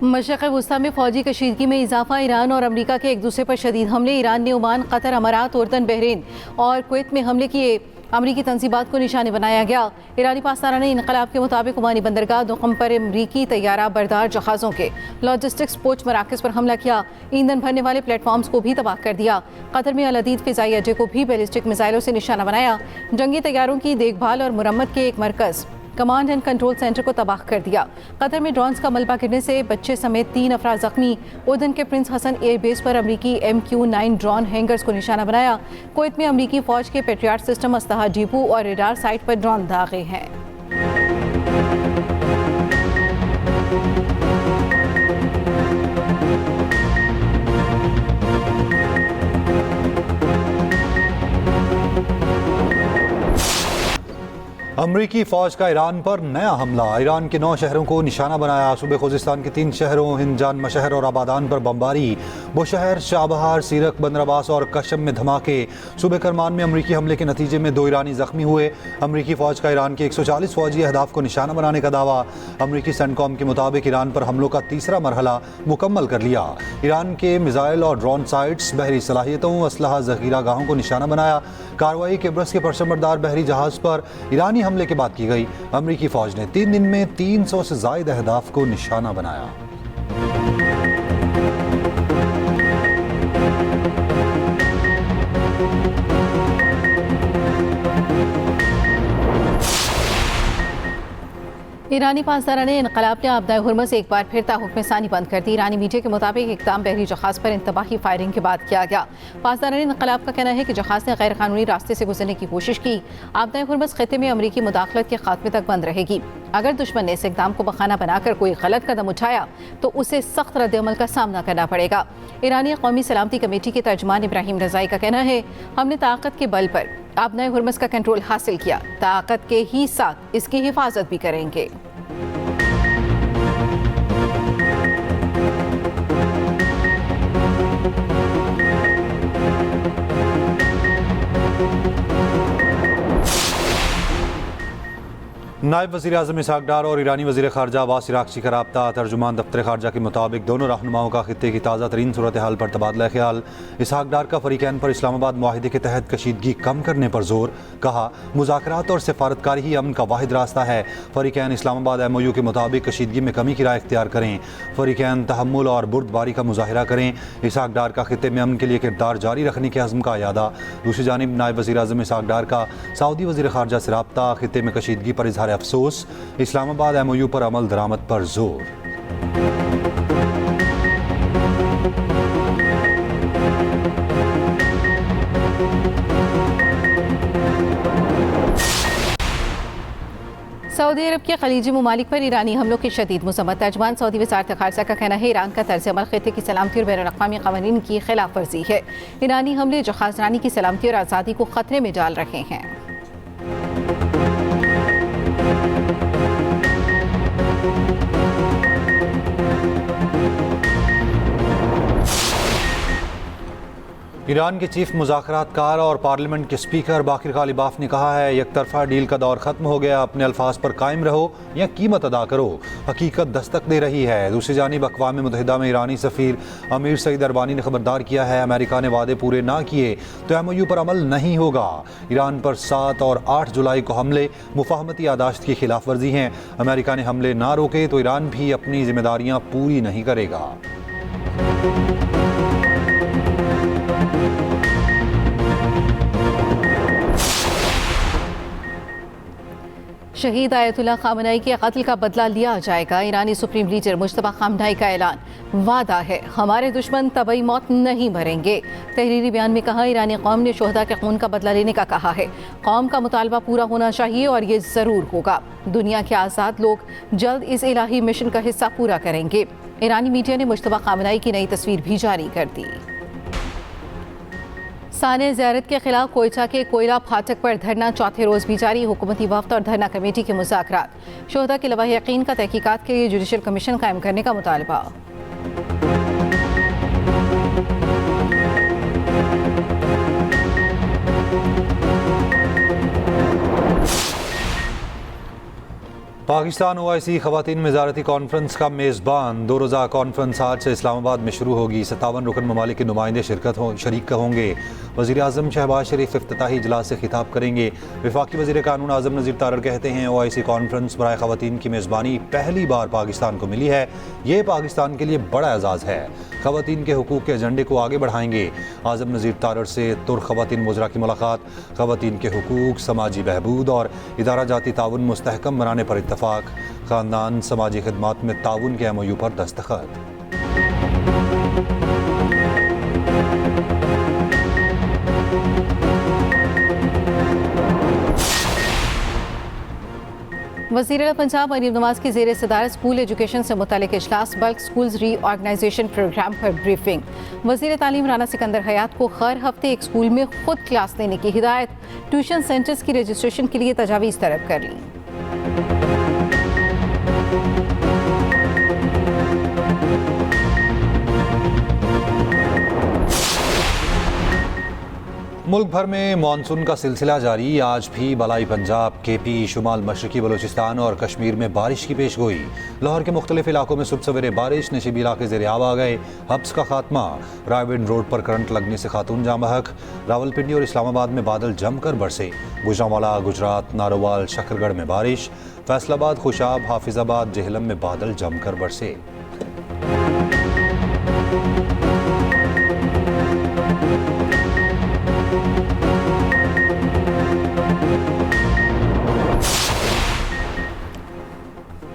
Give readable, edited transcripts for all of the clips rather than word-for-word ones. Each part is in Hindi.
मशरक़ वस्ता में फ़ौजी कशीदगी में इजाफा। ईरान और अमरीका के एक दूसरे पर शदीद हमले। ईरान ने ओमान, कतर, अमारात, उर्दन, बहरीन और कुवैत में हमले किए। अमरीकी तंजीबात को निशाने बनाया गया। ईरानी पासदारान इनकलाब के मुताबिक ओमानी बंदरगाह दुक़म पर अमरीकी तैयारा बरदार जहाज़ों के लॉजिस्टिक्स पोच मराकज़ पर हमला किया। ईंधन भरने वाले प्लेटफॉर्म्स को भी तबाह कर दिया। कतर में अल-अदीद फ़िज़ाई अड्डे को भी बैलिस्टिक मिसाइलों से निशाना बनाया। जंगी तैयारों की देखभाल और मुरम्मत के एक मरकज़ कमांड एंड कंट्रोल सेंटर को तबाह कर दिया। कतर में ड्रोन्स का मलबा गिरने से बच्चे समेत 3 अफराद जख्मी। उर्दन के प्रिंस हसन एयरबेस पर अमरीकी MQ-9 ड्रोन हैंगर्स को निशाना बनाया। कुवैत में अमरीकी फ़ौज के पेट्रियाट सिस्टम, अस्तहा डिपो और रेडार साइट पर ड्रोन दागे हैं। अमरीकी फ़ौज का ईरान पर नया हमला। ईरान के 9 शहरों को निशाना बनाया। सूबे खुजिस्तान के 3 शहरों हिंजान, मशहर और आबादान पर बमबारी। बुशहर, शाहबहार, सीरक, बंदर अब्बास और कशम में धमाके। सूबे करमान में अमरीकी हमले के नतीजे में 2 ईरानी जख्मी हुए। अमरीकी फ़ौज का ईरान के 140 फ़ौजी अहदाफ को निशाना बनाने का दावा। अमरीकी सेंटकॉम के मुताबिक ईरान पर हमलों का तीसरा मरहला मुकम्मल कर लिया। ईरान के मिसाइल और ड्रोन साइट्स, बहरी सलाहियतों, असलहा ज़ख़ीरा गाहों को निशाना बनाया। कार्रवाई किब्रस के परचमबरदार बहरी जहाज़ पर ईरानी हमले के बाद की गई। अमरीकी फ़ौज ने 3 दिन में 300 से ज़ायद अहदाफ को निशाना बनाया। ईरानी पासदारान इनकलाब ने आपदा हुर्मुज़ एक बार फिर ताहुक्म सानी बंद कर दी। ईरानी मीडिया के मुताबिक इक़दाम बहरी जहाज़ पर इंतबाही फायरिंग के बाद किया गया। पासदारान इनकलाब का कहना है कि जहाज़ ने गैर कानूनी रास्ते से गुजरने की कोशिश की। आपदा हुर्मुज़ खित्ते में अमरीकी मुदाखलत के खात्मे तक बंद रहेगी। अगर दुश्मन ने इस इक़दाम को बहाना बनाकर कोई गलत कदम उठाया तो उसे सख्त रद्द-ए-अमल का सामना करना पड़ेगा। ईरानी कौमी सलामती कमेटी के तर्जुमान इब्राहिम रज़ाई का कहना है, हमने ताकत के बल पर आपदा हुर्मुज़ का कंट्रोल हासिल किया, ताकत के ही साथ इसकी हिफाजत भी करेंगे। नायब वज़ीर आज़म इसहाक़ डार और ईरानी वज़ीर ख़ारजा अब्बास इराक़ची का राब्ता। तर्जुमान दफ्तर ख़ारजा के मुताबिक दोनों रहनुमाओं का खित्ते की ताज़ा तरीन सूरत हाल पर तबादला ख्याल। इसहाक़ डार का फ़रीक़ैन पर इस्लामाबाद मुआहिदे के तहत कशीदगी कम करने पर जोर। कहा, मुज़ाकरात और सिफारतकारी ही अमन का वाहिद रास्ता है। फ़रीक़ैन इस्लामाबाद MOU के मुताबिक कशीदगी में कमी की राय इख्तियार करें। फ़रीक़ैन तहम्मुल और बुर्दबारी का मुज़ाहिरा करें। इसहाक़ डार का खित्ते में अमन के लिए किरदार जारी रखने के अज़्म का अयादा। दूसरी जानिब नायब वज़ीर आज़म इसहाक़ डार का सऊदी वज़ीर ख़ारजा से राब्ता। खित्ते में कशीदगी पर इज़हार अफसोस। इस्लामाबाद MOU पर अमल दरामद पर जोर। सऊदी अरब के खलीजी ममालिक पर ईरानी हमलों की शदीद मज़म्मत। तर्जुमान सऊदी वज़ारत ख़ारजा का कहना है, ईरान का तर्ज़ अमल खित्ते की सलामती और बैनुल-अक़वामी क़वानीन की खिलाफ वर्जी है। ईरानी हमले जहाज़रानी की सलामती और आज़ादी को ख़तरे में डाल रहे हैं। ईरान के चीफ मुज़ाकरातकार और पार्लियामेंट के स्पीकर बाकिर गालिबाफ ने कहा है, एक तरफा डील का दौर ख़त्म हो गया, अपने अल्फाज पर कायम रहो या कीमत अदा करो। हकीकत दस्तक दे रही है। दूसरी जानिब अक़वाम मुत्तहिदा में ईरानी सफ़ीर अमीर सईद अरबानी ने खबरदार किया है, अमेरिका ने वादे पूरे ना किए तो MOU पर अमल नहीं होगा। ईरान पर 7 और 8 जुलाई को हमले मुफाहमती यादाश्त की खिलाफ वर्जी हैं। अमेरिका ने हमले ना रोके तो ईरान भी अपनी जिम्मेदारियाँ पूरी नहीं करेगा। शहीद आयतुल्लाह ख़ामनेई के कत्ल का बदला लिया जाएगा। ईरानी सुप्रीम लीडर मुज्तबा ख़ामनेई का ऐलान, वादा है हमारे दुश्मन तबई मौत नहीं मरेंगे। तहरीरी बयान में कहा, ईरानी कौम ने शोहदा के खून का बदला लेने का कहा है। कौम का मुतालबा पूरा होना चाहिए और ये ज़रूर होगा। दुनिया के आज़ाद लोग जल्द इस इलाही मिशन का हिस्सा पूरा करेंगे। ईरानी मीडिया ने मुज्तबा ख़ामनेई की नई तस्वीर भी जारी कर दी। साने ज़ियारत के खिलाफ कोयटा के कोयला फाटक पर धरना चौथे रोज़ भी जारी। हुकूमती वफ़द और धरना कमेटी के मुज़ाकरात। शोहदा के लवाह यकीन का तहकीकात के लिए जुडिशल कमीशन कायम करने का मुतालबा। पाकिस्तान OIC खवातीन वज़ारती कॉन्फ्रेंस का मेज़बान। 2 रोज़ा कॉन्फ्रेंस आज से इस्लामाबाद में शुरू होगी। 57 रुकन ममालिक के नुमाइंदे शरीक होंगे। वज़ीर आज़म शहबाज शरीफ इफ्तिताही इजलास से खिताब करेंगे। वफाकी वज़ीर कानून आज़म नज़ीर तारड़ कहते हैं OIC कॉन्फ्रेंस बराए खवातीन की मेज़बानी पहली बार पाकिस्तान को मिली है। ये पाकिस्तान के लिए बड़ा एजाज़ है। खवातीन के हुकूक़ के एजेंडे को आगे बढ़ाएंगे। आज़म नज़ीर तारड़ से तुर्क खवातीन वज़रा की मुलाकात। खवातीन के हुकूक़, समाजी बहबूद और इदारा जाती ताउन मुस्तहकम बनाने पर इत्तफ़ाक़। ख़ानदान समाजी खिदमात में ताउन के MOU पर दस्तखत। वज़ीर आला पंजाब मरीम नवाज की ज़ेर सदारत स्कूल एजुकेशन से मुतालिक इजलास। बल्क स्कूल्स रीऑर्गेनाइजेशन प्रोग्राम पर ब्रीफिंग। वज़ीर तालीम राना सिकंदर हयात को हर हफ्ते एक स्कूल में खुद क्लास लेने की हिदायत। ट्यूशन सेंटर्स की रजिस्ट्रेशन के लिए तजावीज़ तलब कर ली। मुल्क भर में मानसून का सिलसिला जारी। आज भी बलाई पंजाब, KP, शुमाल मशरकी बलूचिस्तान और कश्मीर में बारिश की पेशगोई। लाहौर के मुख्तलिफ इलाकों में सुबह सवेरे बारिश, नशीबी इलाके ज़ेर आब आ गए। हब्स का खात्मा। रायविंड रोड पर करंट लगने से खातून जाँ बहक। रावलपिंडी और इस्लामाबाद में बादल जमकर बरसे। गुजरांवाला, गुजरात, नारोवाल, शकरगढ़ में बारिश। फैसलाबाद, खुशाब, हाफिजाबाद, जेहलम में बादल जमकर बरसे।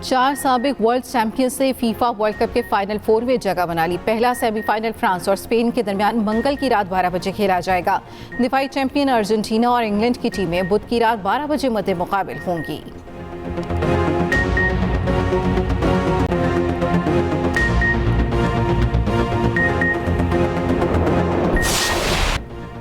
चार साबिक वर्ल्ड चैंपियंस ने फीफा वर्ल्ड कप के फाइनल 4 में जगह बना ली। पहला सेमीफाइनल फ्रांस और स्पेन के दरमियान मंगल की रात 12 बजे खेला जाएगा। दिफाई चैंपियन अर्जेंटीना और इंग्लैंड की टीमें बुध की रात 12 बजे मद्दे मुकाबिल होंगी।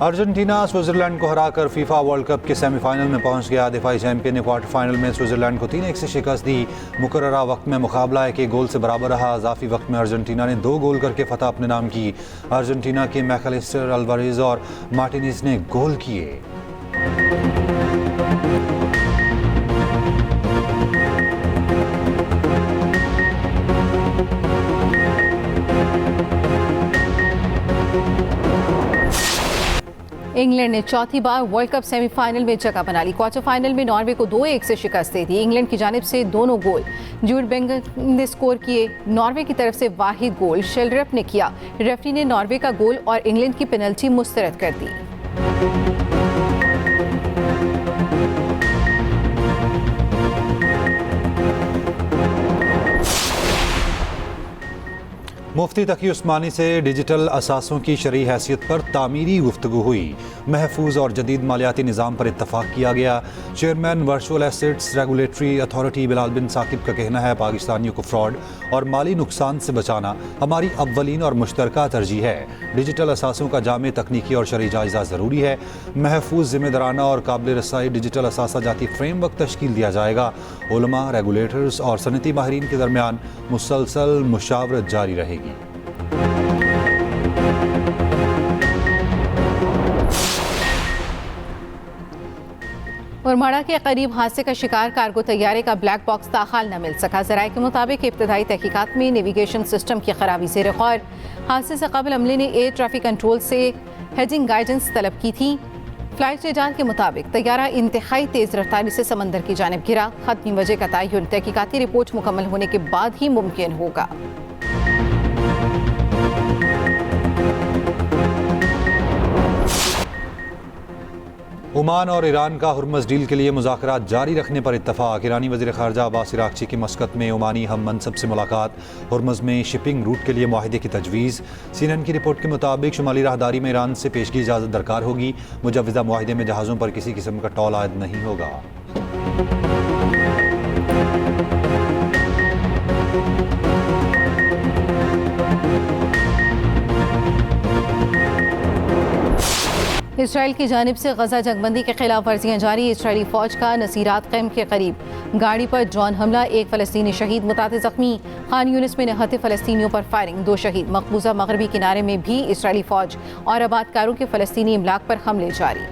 अर्जेंटीना स्विट्जरलैंड को हराकर फीफा वर्ल्ड कप के सेमीफाइनल में पहुंच गया। दिफाई चैंपियन ने क्वार्टर फाइनल में स्विट्जरलैंड को 3-1 से शिकस्त दी। मुकर्ररा वक्त में मुकाबला 1-1 गोल से बराबर रहा। इजाफी वक्त में अर्जेंटीना ने 2 गोल करके फतह अपने नाम की। अर्जेंटीना के मैकलिस्टर, अल्वारेज और मार्टिनेज ने गोल किए। इंग्लैंड ने चौथी बार वर्ल्ड कप सेमीफाइनल में जगह बना ली। क्वार्टर फाइनल में नॉर्वे को 2-1 से शिकस्त दे दी। इंग्लैंड की जानिब से दोनों गोल जूड बेलिंघम ने स्कोर किए। नॉर्वे की तरफ से वाहिद गोल शेल्ड्रप ने किया। रेफरी ने नॉर्वे का गोल और इंग्लैंड की पेनल्टी मुस्तरद कर दी। मुफ्ती तकी उस्मानी से डिजिटल असासों की शरई हैसियत पर तामीरी गुफ्तगू हुई। महफूज और जदीद मालियाती निज़ाम पर इत्तफाक किया गया। Chairman virtual assets regulatory authority Bilal bin Saqib का कहना है, पाकिस्तानियों को फ्रॉड और माली नुकसान से बचाना हमारी अव्वलीन और मुश्तरका तरजीह है। डिजिटल असासों का जामे तकनीकी और शरई जायज़ा ज़रूरी है। महफूज, ज़िम्मेदाराना और काबिल रसाई डिजिटल असासा जाती फ्रेमवर्क तश्कील दिया जाएगा। उलमा, रेगुलेटर्स और सनती माहिरीन के दरमियान मुसलसल मुशावरत जारी रहेगी। और माड़ा के करीब हादसे का शिकार कार्गो तैयारे का ब्लैक बॉक्स ताहाल न मिल सका। ज़राए के मुताबिक इब्तदाई तहकीकात में नेविगेशन सिस्टम की खराबी ज़ेर गौर। हादसे से कबल अमले ने एयर ट्रैफिक कंट्रोल से हेडिंग गाइडेंस तलब की थी। फ्लाइट रेडार के मुताबिक तैयारा इंतहाई तेज़ रफ्तारी से समंदर की जानिब गिरा। खत्मी वजह का तयन तहकीकाती रिपोर्ट मुकम्मल होने के बाद ही मुमकिन होगा। ओमान और ईरान का हुर्मज़ डील के लिए मुज़ाकरात जारी रखने पर इत्तफाक। ईरानी वज़ीर ख़ारजा अब्बास इराक़ची की मस्कत में ओमानी हम मनसब से मुलाकात। हुर्मज़ में शिपिंग रूट के लिए मुआहिदे की तजवीज़। CNN की रिपोर्ट के मुताबिक शुमाली राहदारी में ईरान से पेशगी इजाज़त दरकार होगी। मुजव्वज़ा मुआहिदे में जहाज़ों पर किसी किस्म का टोल आयद नहीं होगा। इसराइल की जानिब से गजा जंगबंदी के खिलाफ वर्जियाँ जारी। इसराइली फौज का नसीरात कैम्प के करीब गाड़ी पर ड्रोन हमला, 1 फ़लस्तीनी शहीद, मुताद ज़ख्मी। खान यूनिस में निहत्ते फ़लस्तीनियों पर फायरिंग, 2 शहीद। मकबूजा मगरबी किनारे में भी इसराइली फौज और आबादकारों के फ़लस्तीनी इमलाक पर हमले जारी।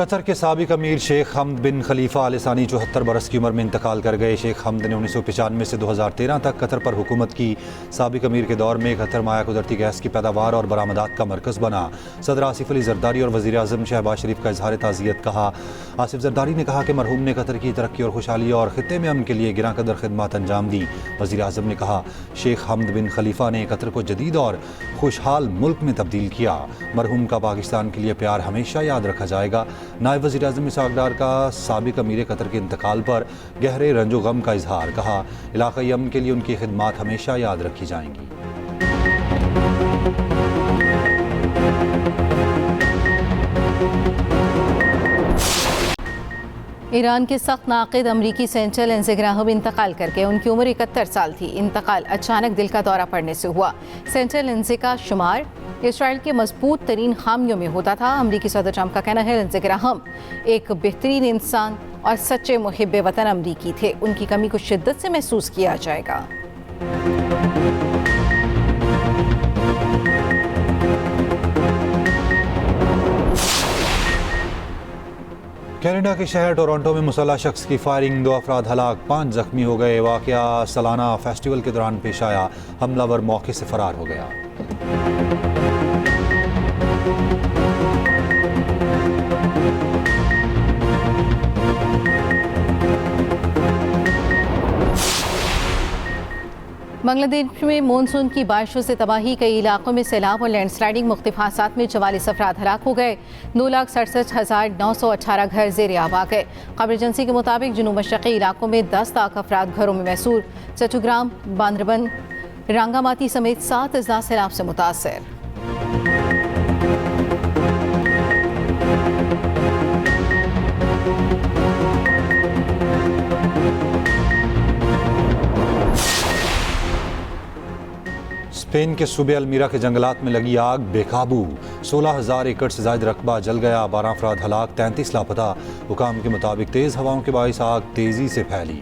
कतर के साबिक अमीर शेख हमद बिन खलीफा आल सानी 74 बरस की उम्र में इंतकाल कर गए। शेख हमद ने 1995 से 2013 तक कतर पर हुकूमत की। साबिक अमीर के दौर में कतर माया कुदरती गैस की पैदावार और बरामदात का मरकज़ बना। सदर आसिफ अली जरदारी और वज़ीर आज़म शहबाज शरीफ का इजहार ताज़ियत कहा। आसिफ जरदारी ने कहा कि मरहूम ने कतर की तरक्की और खुशहाली और ख़ित्ते में अमन के लिए गिरां कदर खिदमत अंजाम दी। वज़ीर आज़म ने कहा शेख हमद बिन खलीफा ने कतर को जदीद और खुशहाल मुल्क में तब्दील किया। मरहूम का पाकिस्तान के लिए प्यार हमेशा याद रखा जाएगा। नायब वज़ीर आज़म इसहाक़ डार का साबिक अमीर कतर के इंतकाल पर गहरे रंजो गम का इजहार। कहा इलाक़ाई अमन के लिए उनकी खिदमत हमेशा याद रखी जाएंगी। ईरान के सख्त नाक़िद अमरीकी सेंट्रल एंज़ेग्राहम इंतकाल करके उनकी उम्र 71 साल थी। इंतकाल अचानक दिल का दौरा पड़ने से हुआ। सेंट्रल एंज़े का शुमार इसराइल के मजबूत तरीन खामियों में होता था। अमरीकी सदर ट्रंप का कहना है एंज़ेग्राहम एक बेहतरीन इंसान और सच्चे मुहिब वतन अमरीकी थे। उनकी कमी को शिद्दत से महसूस किया जाएगा। कनाडा के शहर टोरंटो में मुसल्लह शख्स की फायरिंग, 2 अफराद हलाक, 5 जख्मी हो गए। वाक़या सालाना फेस्टिवल के दौरान पेश आया। हमलावर मौके से फरार हो गया। बांग्लादेश में मानसून की बारिशों से तबाही, कई इलाकों में सैलाब और लैंडस्लाइडिंग, मुख्तलिफ हादसात में 44 अफराद हलाक हो गए। 2,67,918 घर ज़ेर आब आ गए। खबर एजेंसी के मुताबिक जुनूब मशरक़ी इलाकों में 10 लाख अफराद घरों में महसूर। चट्टग्राम, बांद्रबन, रंगामाती समेत 7 अजला सैलाब से मुतासर। स्पेन के सूबे अल्मीरा के जंगलात में लगी आग बेकाबू, 16,000 एकड़ से ज़ायद रकबा जल गया। 12 अफराद हलाक, 33 लापता। हुकाम के मुताबिक तेज़ हवाओं के बाइस आग तेज़ी से फैली।